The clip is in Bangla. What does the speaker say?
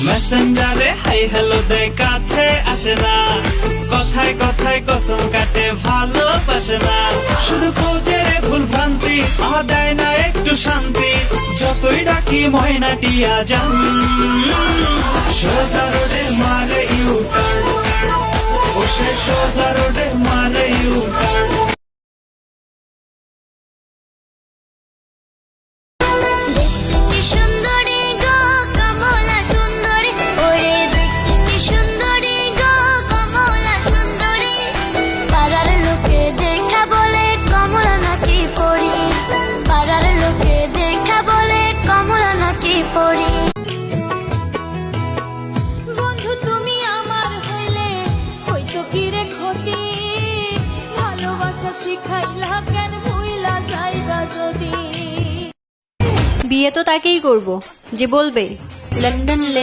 মেসেঞ্জারে হাই হ্যালো দেয় কাছে আসে না, কথায় কথায় কসম কাটে ভালোবাসে না, শুধু খোঁজের ভুল ভ্রান্তি দেয় না একটু শান্তি, যতই ডাকি ময়না টিয়া যান সোজা রোডে মারে ইউটার্ন, ও সে সোজা রোডে মারে ইউটার্ন। বিয়ে তো তাকেই করব যে বলবে লন্ডন